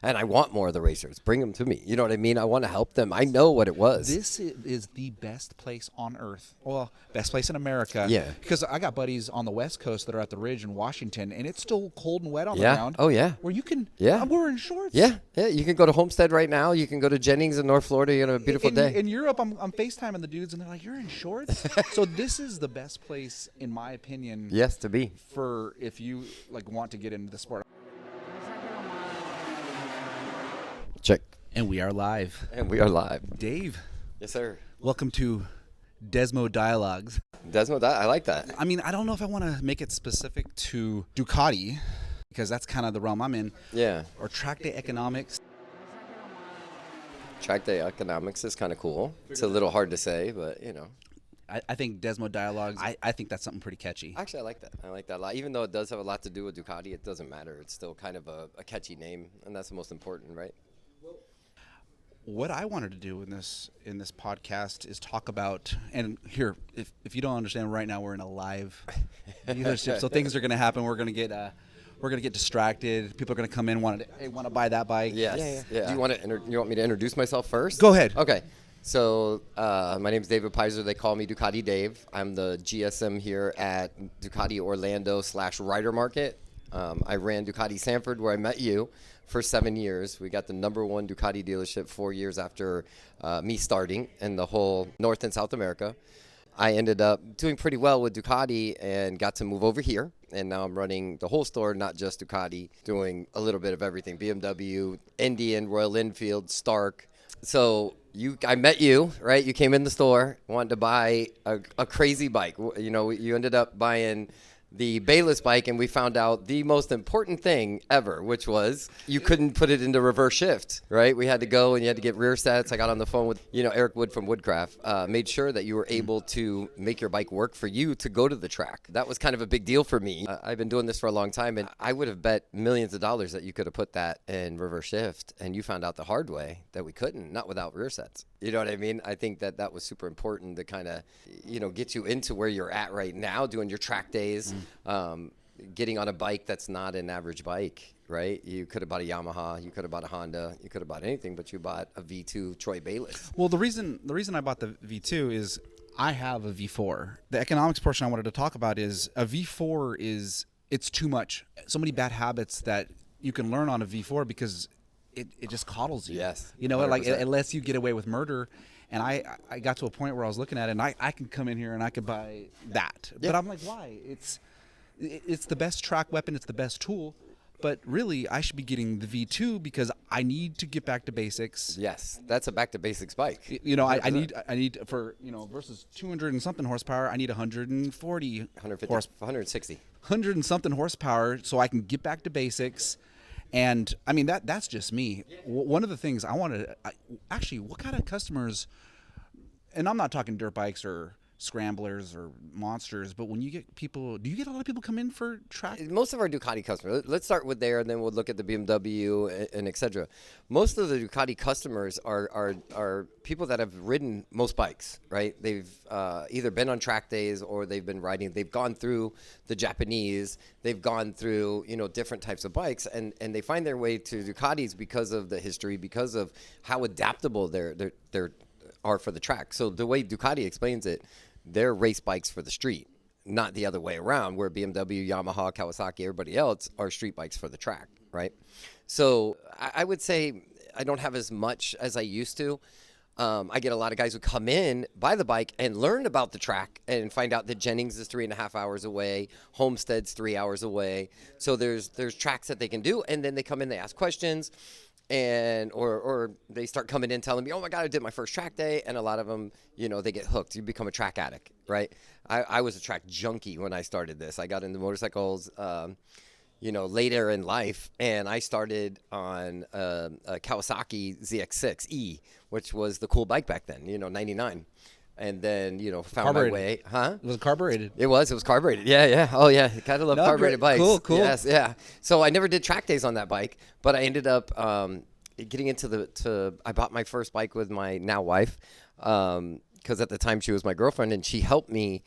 And I want more of the racers. Bring them to me. You know what I mean? I want to help them. I know what it was. This is the best place on earth. Well, best place in America. Yeah. Because I got buddies on the West Coast that are at the Ridge in Washington, and it's still cold and wet on the Yeah. ground. Oh, yeah. Where you can. Yeah. I'm wearing shorts. Yeah. You can go to Homestead right now. You can go to Jennings in North Florida. You're going to have a beautiful day. In Europe, I'm FaceTiming the dudes, and they're like, "You're in shorts." So this is the best place, in my opinion. Yes, to be. For if you want to get into the sport. Check. And we are live. And we are live. Dave. Yes, sir. Welcome to Desmo Dialogues. Desmo, I like that. I mean, I don't know if I want to make it specific to Ducati, because that's kind of the realm I'm in. Yeah. Or track day economics. Track day economics is kind of cool. It's a little hard to say, but, I think Desmo Dialogues, I think that's something pretty catchy. Actually, I like that. I like that a lot. Even though it does have a lot to do with Ducati, it doesn't matter. It's still kind of a catchy name, and that's the most important, right? What I wanted to do in this podcast is talk about, and here, if you don't understand, right now we're in a live dealership, so things are going to happen. We're going to get distracted. People are going to come in, want to buy that bike. Yes. Yeah. Do you want me to introduce myself first? Go ahead. Okay. So my name is David Pizer. They call me Ducati Dave. I'm the GSM here at Ducati Orlando / Rider Market. I ran Ducati Sanford, where I met you, for 7 years. We got the #1 Ducati dealership 4 years after me starting in the whole North and South America. I ended up doing pretty well with Ducati and got to move over here. And now I'm running the whole store, not just Ducati, doing a little bit of everything. BMW, Indian, Royal Enfield, Stark. So I met you, right? You came in the store, wanted to buy a crazy bike. You ended up buying the Bayless bike, and we found out the most important thing ever, which was you couldn't put it into reverse shift, right? We had to go and you had to get rear sets. I got on the phone with, Eric Wood from Woodcraft, made sure that you were able to make your bike work for you to go to the track. That was kind of a big deal for me. I've been doing this for a long time, and I would have bet millions of dollars that you could have put that in reverse shift, and you found out the hard way that we couldn't, not without rear sets. You know what I mean? I think that was super important to kind of, get you into where you're at right now, doing your track days, getting on a bike that's not an average bike, right? You could have bought a Yamaha, you could have bought a Honda, you could have bought anything, but you bought a V2 Troy Bayless. Well, the reason I bought the V2 is I have a V4. The economics portion I wanted to talk about is a V4 it's too much. So many bad habits that you can learn on a V4 because it just coddles you. Yes. Like it lets you get away with murder. And I got to a point where I was looking at it, and I can come in here and I could buy that. Yeah. But I'm like, why? It's the best track weapon. It's the best tool. But really, I should be getting the V2 because I need to get back to basics. Yes, that's a back to basics bike. I need for versus 200 and something horsepower. I need 140, 150, 160, 100 and something horsepower, so I can get back to basics. And I mean that's just me. One of the things I wanted actually, what kind of customers? And I'm not talking dirt bikes or scramblers or monsters, but when you get people, do you get a lot of people come in for track? Most of our Ducati customers, let's start with there, and then we'll look at the BMW and et cetera. Most of the Ducati customers are people that have ridden most bikes, right? They've either been on track days or they've been riding. They've gone through the Japanese. They've gone through, different types of bikes, and they find their way to Ducatis because of the history, because of how adaptable they're are for the track. So the way Ducati explains it, they're race bikes for the street, not the other way around, where BMW, Yamaha, Kawasaki, everybody else are street bikes for the track, right? So I would say I don't have as much as I used to. I get a lot of guys who come in, buy the bike, and learn about the track and find out that Jennings is 3.5 hours away, Homestead's 3 hours away. So there's tracks that they can do, and then they come in, they ask questions, and or they start coming in telling me, oh my God, I did my first track day. And a lot of them, they get hooked. You become a track addict, right? I was a track junkie when I started this. I got into motorcycles, later in life, and I started on a Kawasaki ZX6E, which was the cool bike back then, 99. And then, found my way. Huh? Was it carbureted? It was carbureted. Yeah. Oh, yeah. Kind of love carbureted bikes. Cool. Yes, yeah. So I never did track days on that bike, but I ended up getting into I bought my first bike with my now wife, because at the time she was my girlfriend, and she helped me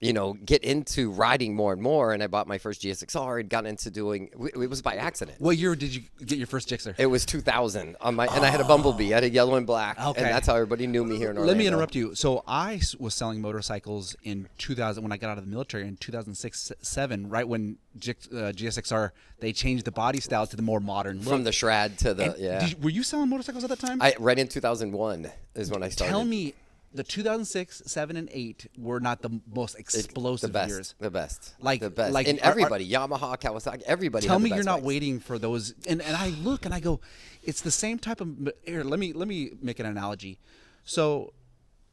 get into riding more and more. And I bought my first GSXR and got into doing. It was by accident. What year did you get your first Gixxer? It was 2000 and I had a Bumblebee. I had a yellow and black, Okay. and that's how everybody knew me here in Orlando. Let me interrupt you. So I was selling motorcycles in 2000 when I got out of the military in 2006-7, right when GSXR they changed the body style to the more modern look. From the Shred to the Were you selling motorcycles at that time? Right in 2001 is when I started. Tell me, the 2006, 7, and 8 were not the most explosive years. The best. Like the best. like and everybody, Yamaha, Kawasaki, everybody. Tell had the me best you're not bikes. waiting for those. And I look and I go, it's the same type of. Here, let me make an analogy. So,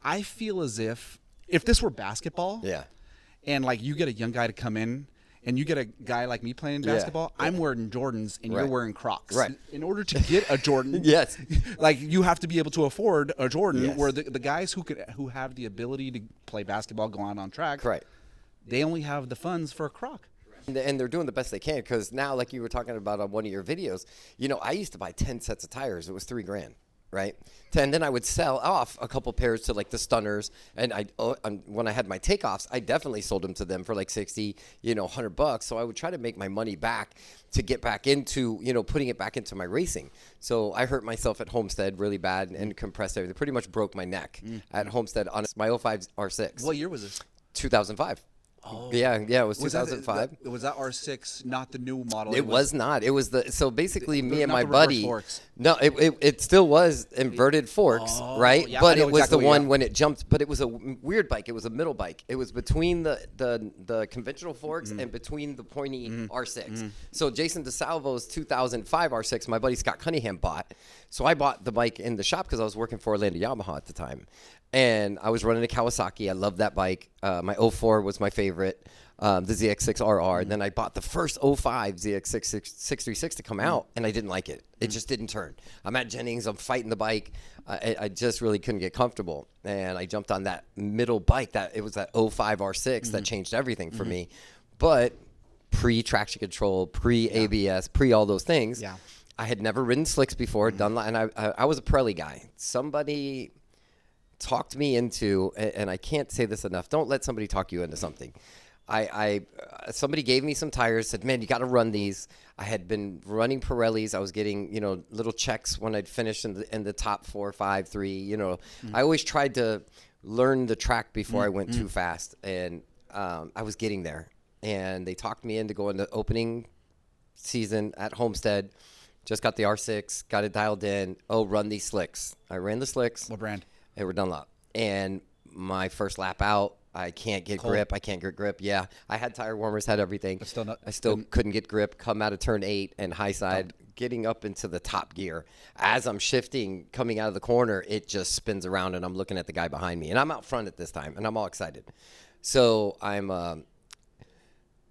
I feel as if this were basketball. Yeah. And like you get a young guy to come in. And you get a guy like me playing basketball, I'm wearing Jordans and you're wearing Crocs. Right. In order to get a Jordan, Yes. like you have to be able to afford a Jordan. Yes. Where the guys who have the ability to play basketball, go on track, Right. they only have the funds for a Croc. And they're doing the best they can, because now, like you were talking about on one of your videos, I used to buy 10 sets of tires. It was $3,000. Right, and then I would sell off a couple pairs to like the Stunners, and when I had my takeoffs, I definitely sold them to them for like $60, $100. So I would try to make my money back to get back into, putting it back into my racing. So I hurt myself at Homestead really bad and compressed everything. Pretty much broke my neck at Homestead on my 05 R6. What year was this? 2005. Oh. Yeah, it was 2005. Was that R6 not the new model? It was not. It was so basically me and my the buddy. forks. No, it still was inverted forks, right? Yeah, but I it know was exactly the one yeah. when it jumped. But it was a weird bike. It was a middle bike. It was between the conventional forks and between the pointy R6. So Jason DeSalvo's 2005 R6, my buddy Scott Cunningham bought. So I bought the bike in the shop because I was working for Orlando Yamaha at the time. And I was running a Kawasaki. I loved that bike. My 04 was my favorite, the ZX6RR. And then I bought the first 05 ZX636 to come out, and I didn't like it. It just didn't turn. I'm at Jennings. I'm fighting the bike. I just really couldn't get comfortable. And I jumped on that middle bike. It was that 05 R6 that changed everything for me. But pre-traction control, pre-ABS, pre all those things. Yeah. I had never ridden slicks before, and I was a Pirelli guy. Somebody talked me into, and I can't say this enough, don't let somebody talk you into something. Somebody gave me some tires, said, man, you got to run these. I had been running Pirellis. I was getting, little checks when I'd finish in the top 4, 5, 3, I always tried to learn the track before I went too fast. And I was getting there, and they talked me into going to opening season at Homestead. Just got the R6, got it dialed in. Oh, run these slicks. I ran the slicks. What brand? They were Dunlop. And my first lap out, I can't get grip. I can't get grip. Yeah, I had tire warmers, had everything. I still couldn't get grip. Come out of turn 8 and high side, getting up into the top gear. As I'm shifting, coming out of the corner, it just spins around, and I'm looking at the guy behind me. And I'm out front at this time, and I'm all excited. So I'm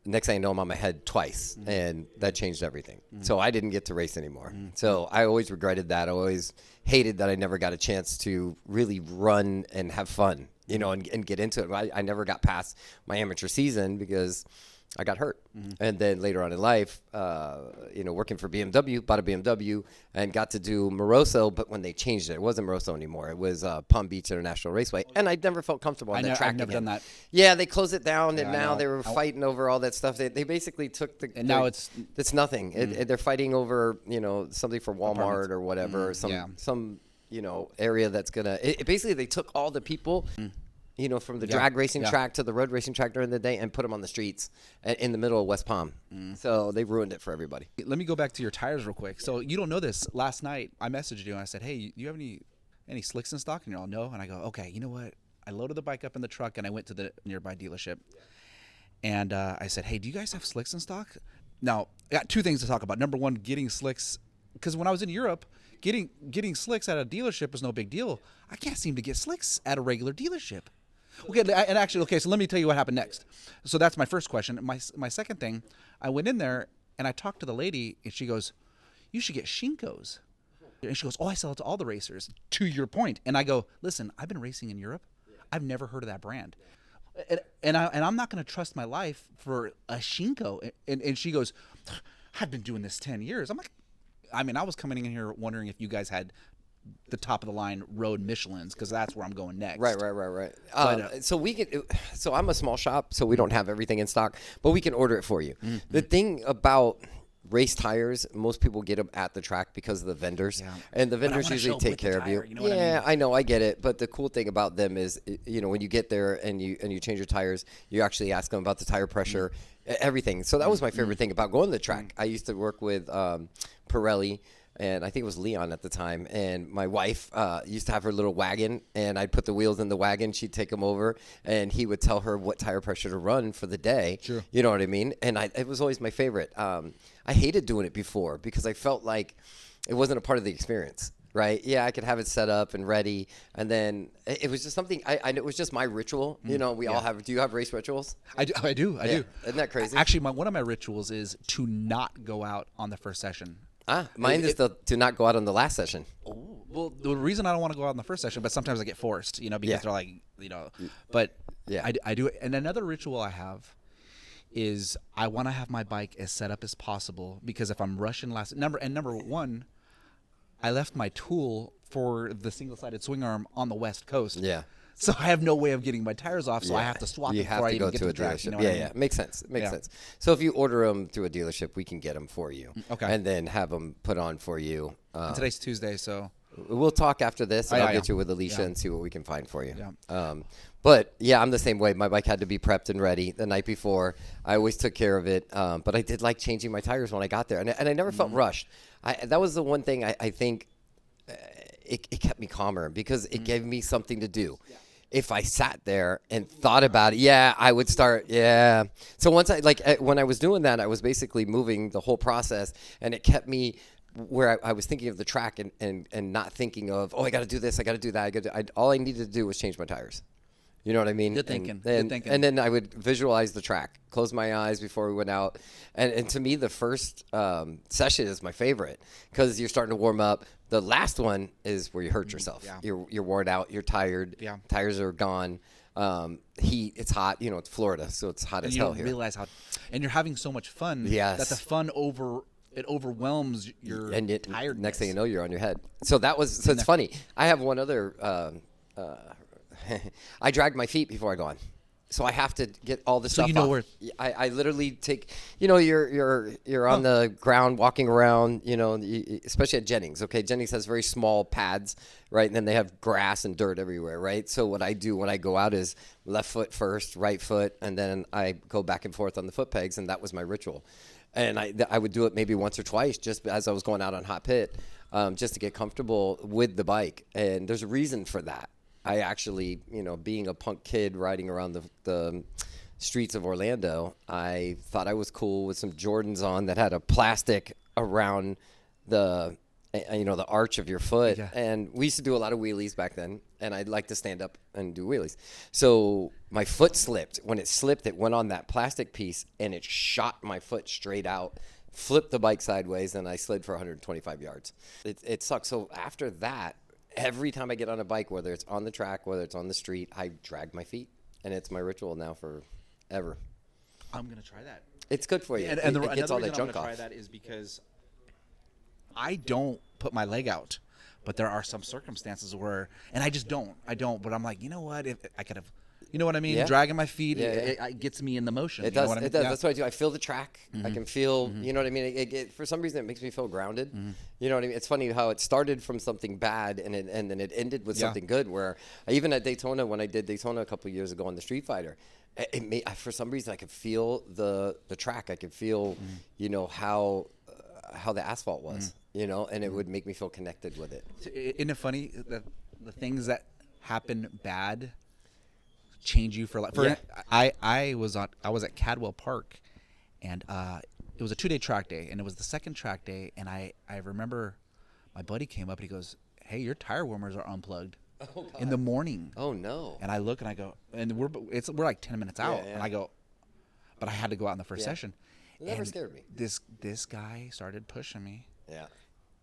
next thing I know, I'm on my head twice, and that changed everything. So I didn't get to race anymore. So I always regretted that. I always hated that I never got a chance to really run and have fun, and get into it. I never got past my amateur season because I got hurt. And then later on in life, working for BMW, bought a BMW and got to do Moroso. But when they changed it wasn't Moroso anymore. It was Palm Beach International Raceway. And I never felt comfortable on that track. I've never done that. Yeah, they closed it down, and Yeah, now they were fighting over all that stuff. They basically took the. And now it's nothing. They're fighting over something for Walmart or whatever. Some area that's gonna. Basically, they took all the people. From the drag racing track to the road racing track during the day and put them on the streets in the middle of West Palm. So they ruined it for everybody. Let me go back to your tires real quick. So you don't know this. Last night, I messaged you and I said, hey, you have any slicks in stock? And you're all, no. And I go, okay, you know what? I loaded the bike up in the truck and I went to the nearby dealership. And I said, hey, do you guys have slicks in stock? Now, I got two things to talk about. Number one, getting slicks. Because when I was in Europe, getting slicks at a dealership was no big deal. I can't seem to get slicks at a regular dealership. Okay, and actually, so let me tell you what happened next. So that's my first question. My second thing, I went in there and I talked to the lady, and she goes, you should get Shinkos. And she goes, oh, I sell it to all the racers, to your point. And I go, listen, I've been racing in Europe. I've never heard of that brand. And I'm not going to trust my life for a Shinko. And she goes, I've been doing this 10 years. I'm like, I was coming in here wondering if you guys had the top of the line road Michelins because that's where I'm going next. Right. But, so we can. So I'm a small shop, so we don't have everything in stock, but we can order it for you. The thing about race tires, most people get them at the track because of the vendors, and the vendors usually take care of you. You know what I mean? I know, I get it, but the cool thing about them is, when you get there and you change your tires, you actually ask them about the tire pressure, everything. So that was my favorite thing about going to the track. I used to work with Pirelli, and I think it was Leon at the time. And my wife used to have her little wagon, and I'd put the wheels in the wagon. She'd take them over, and he would tell her what tire pressure to run for the day. Sure. You know what I mean? And it was always my favorite. I hated doing it before because I felt like it wasn't a part of the experience. Right? Yeah, I could have it set up and ready, and then it was just something. It was just my ritual. We all have. Do you have race rituals? I do. Isn't that crazy? Actually, one of my rituals is to not go out on the first session. Mine is to not go out on the last session. Oh, well, the reason I don't want to go out on the first session, but sometimes I get forced, because they're like, but Yeah. I do it. And another ritual I have is I want to have my bike as set up as possible because if I'm rushing number one, I left my tool for the single-sided swing arm on the West Coast. Yeah. So I have no way of getting my tires off, so I have to swap it before I even get to the track. Yeah, makes sense. Makes sense. So if you order them through a dealership, we can get them for you. Okay. And then have them put on for you. And today's Tuesday, so we'll talk after this, and I'll get you with Alicia and see what we can find for you. But yeah, I'm the same way. My bike had to be prepped and ready the night before. I always took care of it. But I did like changing my tires when I got there, and I never felt rushed. That was the one thing I think it kept me calmer because it gave me something to do. If I sat there and thought about it, I would start, So once when I was doing that, I was basically moving the whole process, and it kept me where I was thinking of the track and not thinking of, I got to do this, I got to do that. All I needed to do was change my tires. You know what I mean? Good thinking. And then I would visualize the track, close my eyes before we went out. And to me, the first session is my favorite because you're starting to warm up. The last one is where you hurt yourself. Yeah. You're worn out. You're tired. Yeah. Tires are gone. Heat. It's hot. It's Florida, so it's hot as hell here. You don't realize how, and you're having so much fun. Yes. That the fun overwhelms your tiredness. Next thing you know, you're on your head. So it's funny. I have one other. I drag my feet before I go on. So I have to get all the stuff off. Where I literally take, you're on the ground walking around, especially at Jennings. Okay, Jennings has very small pads, right? And then they have grass and dirt everywhere, right? So what I do when I go out is left foot first, right foot, and then I go back and forth on the foot pegs, and that was my ritual. And I would do it maybe once or twice just as I was going out on hot pit, just to get comfortable with the bike. And there's a reason for that. I actually, being a punk kid riding around the streets of Orlando, I thought I was cool with some Jordans on that had a plastic around the arch of your foot. Yeah. And we used to do a lot of wheelies back then, and I'd like to stand up and do wheelies. So my foot slipped. When it slipped, it went on that plastic piece, and it shot my foot straight out, flipped the bike sideways, and I slid for 125 yards. It sucked. So after that, every time I get on a bike, whether it's on the track, whether it's on the street, I drag my feet, and it's my ritual now forever. I'm gonna try that. It's good for you. And it gets all that junk off. Try that is because I don't put my leg out, but there are some circumstances where, and I just don't. But I'm like, you know what? If I could have, you know what I mean? Yeah. Dragging my feet, Yeah, it gets me in the motion. It you know does. what I mean? It does. Yeah. That's what I do. I feel the track. I can feel. You know what I mean? It for some reason, it makes me feel grounded. You know what I mean? It's funny how it started from something bad and then it ended with something good. Where even at Daytona, when I did Daytona a couple of years ago on the Street Fighter, for some reason I could feel the track. I could feel how the asphalt was. And it would make me feel connected with it. Isn't it funny that the things that happen bad change you for life? I was at Cadwell Park, and it was a 2-day track day, and it was the second track day, and I remember my buddy came up and he goes, "Hey, your tire warmers are unplugged in the morning." Oh no! And I look and I go, and we're like 10 minutes out, Yeah. and I go, but I had to go out in the first session. It never scared me. This guy started pushing me. Yeah.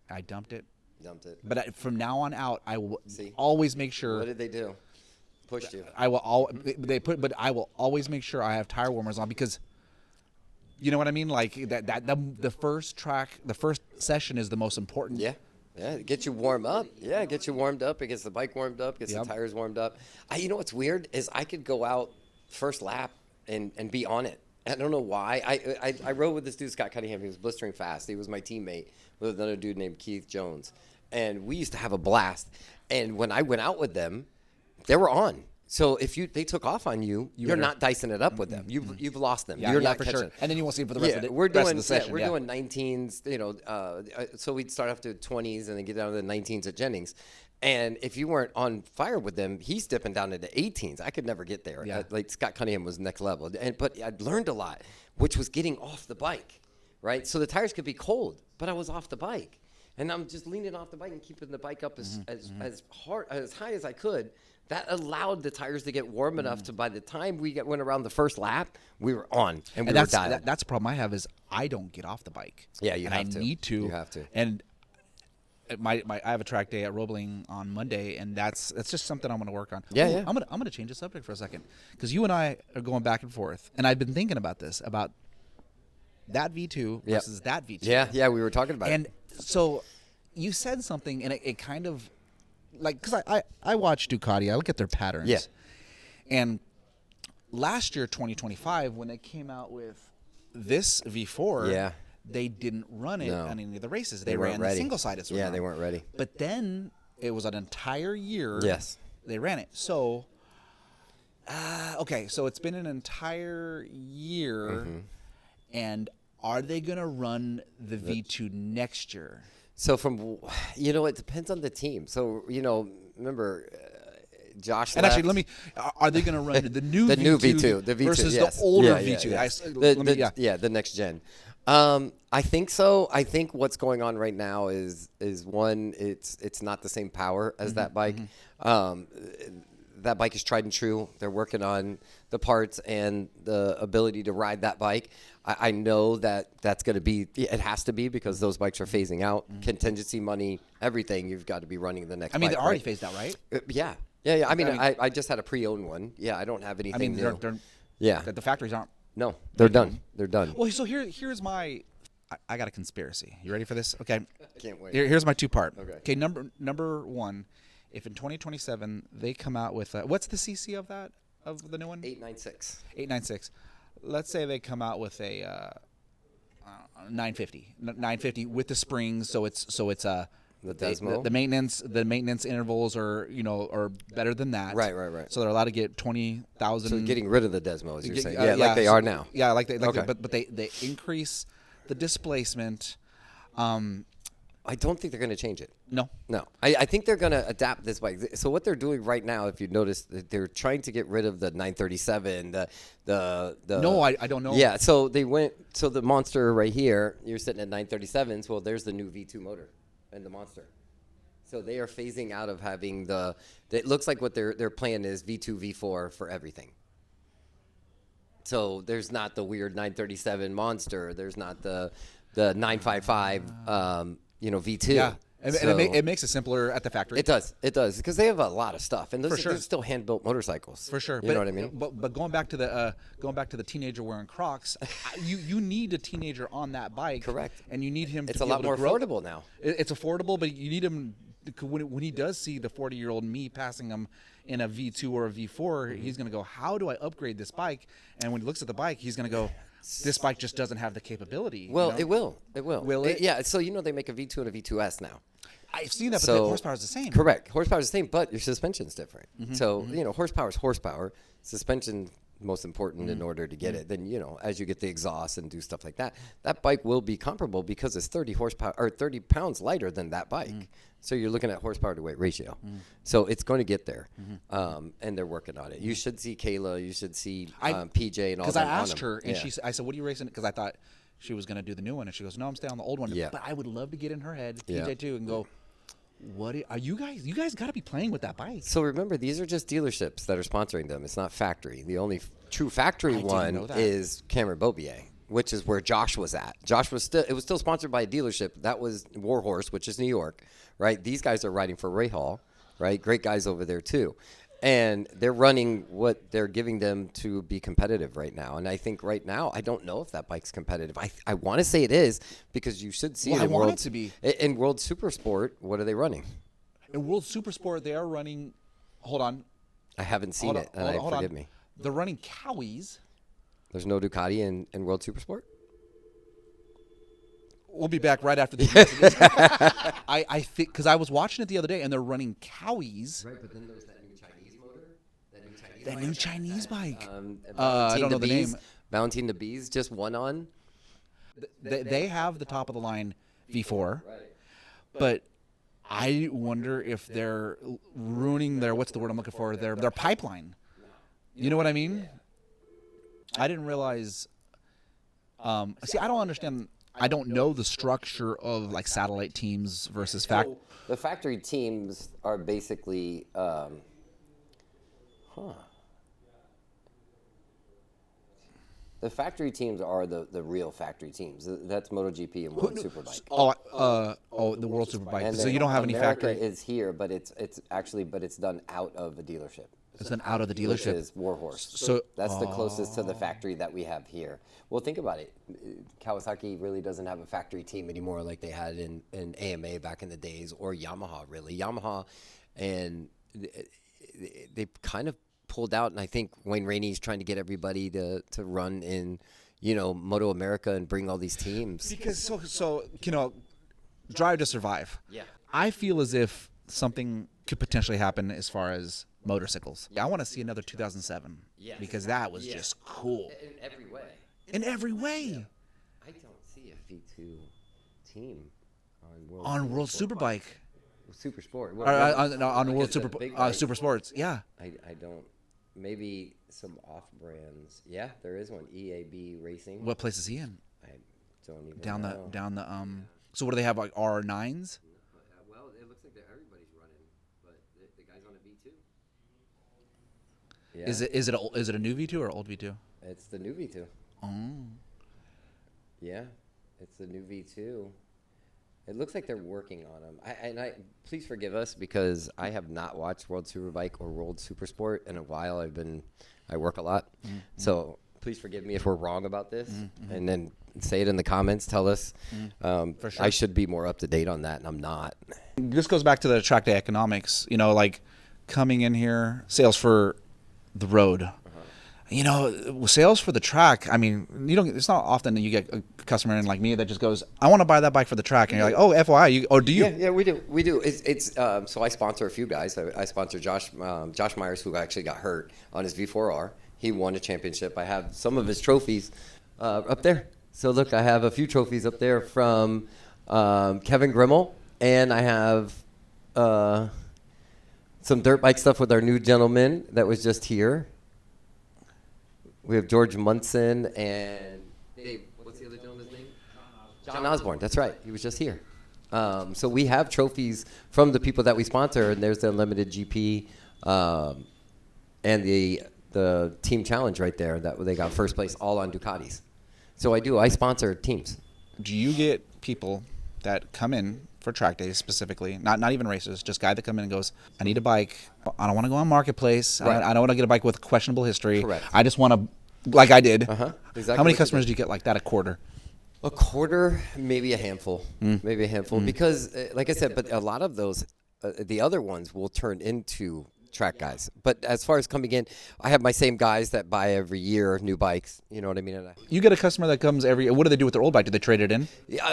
I dumped it. But from now on out, I will always make sure. What did they do? Pushed you. I will but I will always make sure I have tire warmers on because, you know what I mean? Like the first track, the first session is the most important. Yeah. Yeah, get you warm up. Yeah, get you warmed up. It gets the bike warmed up. Gets the tires warmed up. You know what's weird is I could go out first lap and be on it. I don't know why. I rode with this dude, Scott Cunningham. He was blistering fast. He was my teammate with another dude named Keith Jones. And we used to have a blast. And when I went out with them, they were on. So if they took off on you, you're not dicing it up with them. You've lost them. You're not for catching sure. And then you won't see them for the rest of the we're doing, rest of the session. we're doing 19s, you know, so we'd start off to 20s and then get down to the 19s at Jennings. And if you weren't on fire with them, he's dipping down into 18s. I could never get there. Yeah. Like Scott Cunningham was next level. But I'd learned a lot, which was getting off the bike, right? So the tires could be cold, but I was off the bike. And I'm just leaning off the bike and keeping the bike up as high as I could. That allowed the tires to get warm enough to by the time we went around the first lap, we were on and we were dialed. That's the problem I have is I don't get off the bike. Yeah, you have to. I need to. You have to. And I have a track day at Roebling on Monday, and that's just something I'm going to work on. Yeah, yeah. I'm gonna change the subject for a second because you and I are going back and forth, and I've been thinking about this about that V2 versus that V2. Yeah, we were talking about and it. so you said something, and it kind of like because I watch Ducati, I look at their patterns. Yeah. And last year, 2025, when they came out with this V4, they didn't run it on any of the races. They ran the single-sided. Yeah, they weren't ready. But then it was an entire year. Yes. They ran it. So, okay, so it's been an entire year, and are they going to run the V2 next year? So it depends on the team. So, remember Josh and left. Actually, are they going to run the new the V2 new V2 versus yes. the older yeah, V2? Yeah, the next gen. I think so. I think what's going on right now is one, it's not the same power as that bike. That bike is tried and true. They're working on the parts and the ability to ride that bike. I know that's going to be, it has to be because those bikes are phasing out. Contingency money, everything, you've got to be running the next bike. They're already phased out, right? Yeah. I just had a pre-owned one. Yeah, I don't have anything new. The factories aren't. No, they're done. They're done. Well, so here's my. I got a conspiracy. You ready for this? Okay. I can't wait. Here's my two-part. Okay. Number one, if in 2027 they come out with what's the CC of the new one? 896. 896. Let's say they come out with a 950 with the springs, so it's the Desmo. The maintenance intervals are better than that. Right. So they're allowed to get 20,000. So getting rid of the Desmo, as you're saying, like they are now. Yeah, but they increase the displacement. I don't think they're going to change it. No. I think they're going to adapt this bike. So what they're doing right now, if you notice, they're trying to get rid of the 937. No, I don't know. Yeah. So the Monster right here, you're sitting at 937s. Well, there's the new V2 motor and the Monster. So they are phasing out of having it looks like what their plan is V2, V4 for everything. So there's not the weird 937 Monster. There's not the 955 V2. Yeah. It makes it simpler at the factory. It does because they have a lot of stuff, and those are still hand-built motorcycles. For sure, you know what I mean. But going back to the teenager wearing Crocs, you need a teenager on that bike. Correct. And you need him. It's to a be lot able more to grow. affordable now. It's affordable, but you need him when he does see the 40-year-old me passing him in a V2 or a V4. He's going to go, "How do I upgrade this bike?" And when he looks at the bike, he's going to go, "This bike just doesn't have the capability." Well, it will. Will it? Yeah. So they make a V2 and a V2S now. I've seen that, but the horsepower is the same. Correct. Horsepower is the same, but your suspension's different. So, horsepower is horsepower. Suspension most important in order to get it. Then, as you get the exhaust and do stuff like that, that bike will be comparable because it's 30 horsepower or 30 pounds lighter than that bike. So you're looking at horsepower to weight ratio. So it's going to get there. And they're working on it. You should see Kayla. You should see PJ and all that. Because I asked her, and I said, "What are you racing?" Because I thought she was going to do the new one. And she goes, "No, I'm staying on the old one." Yeah. But I would love to get in her head, PJ too, and go, "What are you guys? You guys got to be playing with that bike." So remember, these are just dealerships that are sponsoring them. It's not factory. The only true factory one is Cameron Beaubier, which is where Josh was at. It was still sponsored by a dealership. That was Warhorse, which is New York, right? These guys are riding for Ray Hall, right? Great guys over there too. And they're running what they're giving them to be competitive right now. And I think right now, I don't know if that bike's competitive. I want to say it is because you should see Well, it I in want World, it to be. In World Supersport. What are they running? In World Supersport, they are running. Hold on. I haven't seen it, and forgive me. They're running Cowies. There's no Ducati in World Supersport? We'll be back right after this. I think because I was watching it the other day, and they're running Cowies. Right, but then there's that new Chinese motor. That new Chinese bike. I don't know the name. Valentine the Bees just won on. They have the top of the line V4, Right. but I wonder if they're ruining their, what's the word I'm looking for? Their pipeline. You know what I mean? I didn't realize. See, I don't understand. I don't know the structure of like satellite teams versus The factory teams are basically, The factory teams are the real factory teams. That's MotoGP and World Superbike. The World Superbike. And So then you don't have any America factory. is here, but it's done out of a dealership. It's an out of the Which dealership. is Warhorse. So That's the closest to the factory that we have here. Well, think about it. Kawasaki really doesn't have a factory team anymore like they had in AMA back in the days, or Yamaha really. Yamaha, and they kind of pulled out, and I think Wayne Rainey's trying to get everybody to run in, Moto America and bring all these teams. Because so Drive to Survive. Yeah. I feel as if something could potentially happen as far as motorcycles. I want to see another 2007. Yes. Because that was just cool. In every way. In every way. I don't see a V2 team On World Superbike. Super Sport. On World Because Super the big bike. Super Sports. Yeah. I don't. Maybe some off brands. Yeah, there is one. EAB Racing. What place is he in? I don't even Down know. the So what do they have, like R9s? Well, it looks like everybody's running, but the guy's on a V2. Yeah. Is it a new V2 or old V2? It's the new V2. Oh. Yeah, it's the new V2. It looks like they're working on them. Please forgive us because I have not watched World Superbike or World Supersport in a while. I work a lot, so please forgive me if we're wrong about this, and then say it in the comments. Tell us. For sure. I should be more up to date on that, and I'm not. This goes back to the track day economics. Like coming in here, sales for the road. Sales for the track. I mean, it's not often that you get a customer in like me that just goes, "I want to buy that bike for the track," and you're like, "Oh, FYI, do you?" Yeah, we do. It's so I sponsor a few guys. I sponsor Josh Myers, who actually got hurt on his V4R. He won a championship. I have some of his trophies up there. So look, I have a few trophies up there from Kevin Grimmel, and I have some dirt bike stuff with our new gentleman that was just here. We have George Munson and Dave. What's the other gentleman's name? John Osborne. That's right. He was just here. So we have trophies from the people that we sponsor, and there's the Unlimited GP and the team challenge right there that they got first place all on Ducatis. So I sponsor teams. Do you get people that come in for track days specifically, not even racers, just guy that come in and goes, "I need a bike. I don't want to go on Marketplace. Right. I don't want to get a bike with questionable history. Correct. I just want to," like I did. Exactly. How many customers do you get like that? A quarter? A quarter, maybe a handful. Maybe a handful. Because, like I said, but a lot of those, the other ones will turn into track guys. But as far as coming in, I have my same guys that buy every year new bikes. You know what I mean? And You get a customer that comes every. What do they do with their old bike? Do they trade it in?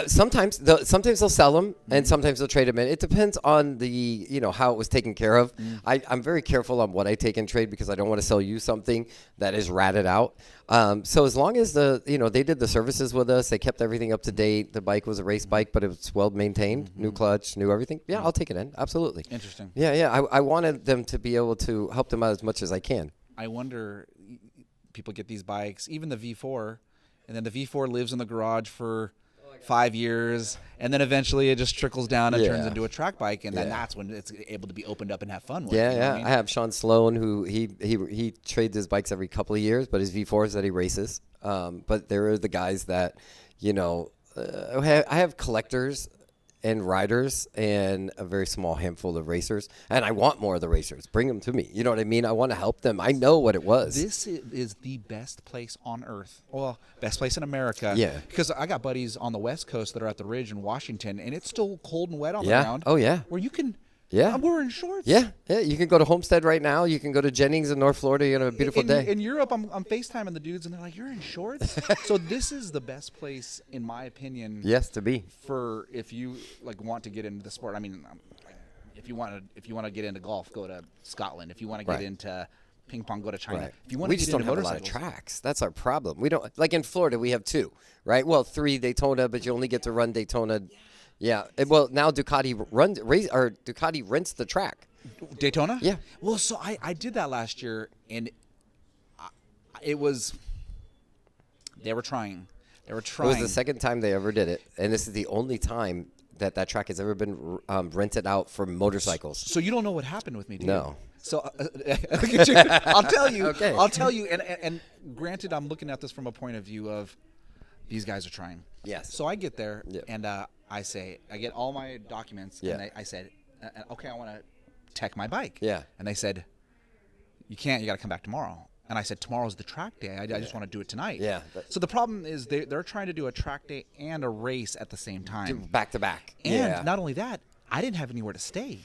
sometimes they'll sell them, and sometimes they'll trade them in. It depends on the how it was taken care of. I'm very careful on what I take in trade because I don't want to sell you something that is ratted out. So as long as they did the services with us, they kept everything up to date. The bike was a race bike, but it was well maintained, new clutch, new everything. Yeah, I'll take it in. Absolutely. Interesting. Yeah. I wanted them to be able to help them out as much as I can. I wonder, people get these bikes, even the V4, and then the V4 lives in the garage for 5 years, and then eventually it just trickles down and turns into a track bike, and then that's when it's able to be opened up and have fun with. Yeah, you know what I mean? I have Sean Sloan, who he trades his bikes every couple of years, but his V4s that he races. But there are the guys that, I have collectors and riders and a very small handful of racers. And I want more of the racers. Bring them to me. You know what I mean? I want to help them. I know what it was. This is the best place on earth. Well, best place in America. Yeah. Because I got buddies on the West Coast that are at the Ridge in Washington, and it's still cold and wet on the Yeah. ground. Oh, yeah. Where you can. Yeah. I'm wearing shorts. Yeah. You can go to Homestead right now. You can go to Jennings in North Florida. You're going to have a beautiful day. In Europe, I'm FaceTiming the dudes, and they're like, "You're in shorts." So this is the best place, in my opinion. Yes, to be. For if you want to get into the sport. I mean, if you want to get into golf, go to Scotland. If you want to get into ping pong, go to China. Right. If you want We to just get don't into have a lot of motorcycles, tracks. That's our problem. We don't, like in Florida, we have 2, right? Well, 3 Daytona, but you only get to run Daytona. Yeah. Well, now Ducati rents the track. Daytona. Yeah. Well, so I did that last year, and it was they were trying. It was the second time they ever did it, and this is the only time that track has ever been rented out for motorcycles. So you don't know what happened with me, do you? No. So I'll tell you. Okay. I'll tell you. And granted, I'm looking at this from a point of view of these guys are trying. Yes. So I get there, Yep. and I get all my documents, Yeah. and I said, okay, I want to tech my bike. Yeah. And they said, you can't. You got to come back tomorrow. And I said, tomorrow's the track day. I just want to do it tonight. Yeah. So the problem is they're trying to do a track day and a race at the same time. Back to back. And Yeah. not only that, I didn't have anywhere to stay.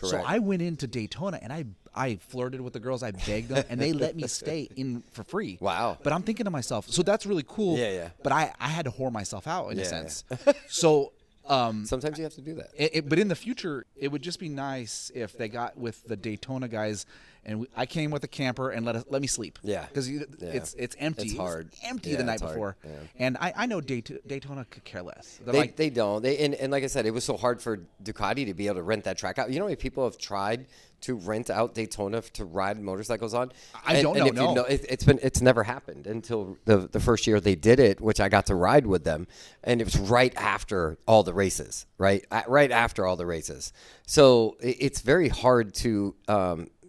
So Correct. I went into Daytona, and I flirted with the girls. I begged them, and they let me stay in for free. Wow. But I'm thinking to myself, so that's really cool. Yeah, yeah. But I had to whore myself out in a Yeah, sense. So Sometimes you have to do that. but in the future, it would just be nice if they got with the Daytona guys, and I came with a camper and let me sleep. Yeah. because it's empty. It's hard. It was empty Yeah, the night it's hard. before, Yeah. and I know Daytona could care less. They're They, like, they don't. And like I said, it was so hard for Ducati to be able to rent that track out. You know how many people have tried to rent out Daytona to ride motorcycles on? I don't know, if you no. it's never happened until the first year they did it, which I got to ride with them, and it was right after all the races, right after all the races. So it's very hard to.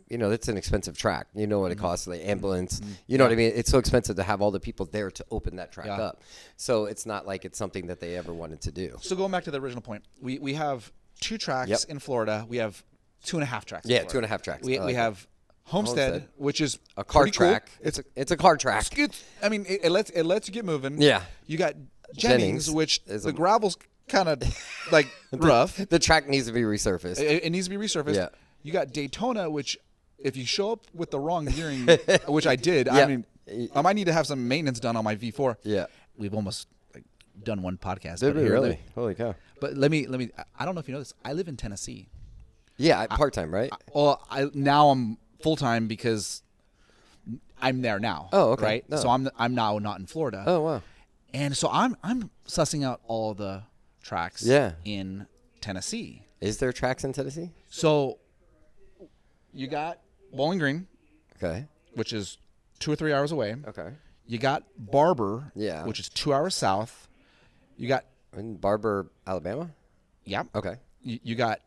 It's an expensive track. You know what it costs, the ambulance. You know what I mean? It's so expensive to have all the people there to open that track up. So it's not like it's something that they ever wanted to do. so going back to the original point, we have 2 tracks Yep. in Florida. We have 2.5 tracks. Yeah, in Florida. 2.5 tracks. We I like have Homestead, Homestead. which is a car pretty cool. track. It's a car track. I mean, it lets you get moving. Yeah. You got Jennings, Jennings which is the a- gravel's kind of like rough. The track needs to be resurfaced. It needs to be resurfaced. Yeah. You got Daytona, which if you show up with the wrong gearing, which I did, Yeah. I mean, I might need to have some maintenance done on my V4. Yeah. We've almost done one podcast. Did but we here, really? Holy cow. But let me. I don't know if you know this. I live in Tennessee. Yeah, part-time, right? Well, now I'm full time because I'm there now. Oh, okay. Right. No. So I'm now not in Florida. Oh, wow. And so I'm sussing out all the tracks. Yeah. In Tennessee. Is there tracks in Tennessee? So you got Bowling Green, Okay. which is 2 or 3 hours away. Okay. You got Barber, Yeah. which is 2 hours south. You got In Barber, Alabama? Okay. You got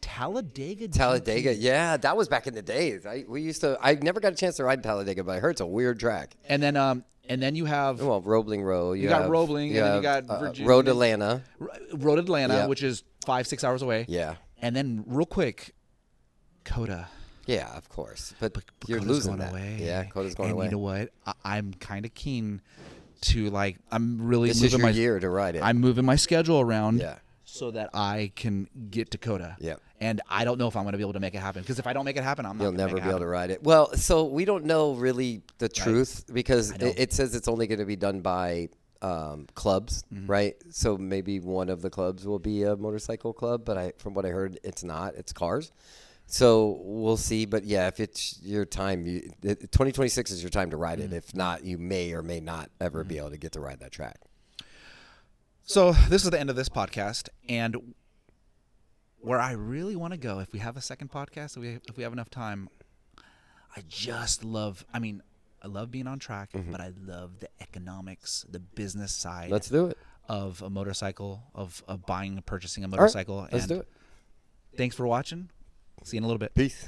Talladega. Talladega. GP. Yeah, that was back in the days. I never got a chance to ride Talladega, but I heard it's a weird track. And then you have Well, Roebling Row. You got Roebling, and then you got Virginia. Road Atlanta. Road Atlanta, Yeah. which is 5-6 hours away. Yeah. And then real quick, Coda. Yeah, of course. But you're Coda's losing going that. away. Yeah, Coda's going and away. you know what? I'm kind of keen to I'm really This is moving your my year to ride it. I'm moving my schedule around. Yeah. So that I can get to Coda. Yeah. And I don't know if I'm going to be able to make it happen. Because if I don't make it happen, I'm not You'll going to never make be it able to happen. ride it. Well, so we don't know really the truth because I know. it says it's only going to be done by clubs, right? So maybe one of the clubs will be a motorcycle club, but from what I heard, it's not. It's cars. So we'll see. But yeah, if it's your time, 2026 is your time to ride it. If not, you may or may not ever be able to get to ride that track. So this is the end of this podcast. And where I really want to go, if we have a second podcast, if we have enough time, I love being on track, but I love the economics, the business side Let's do it. of a motorcycle, of buying and purchasing a All right, motorcycle. let's And do it. thanks for watching. See you in a little bit. Peace.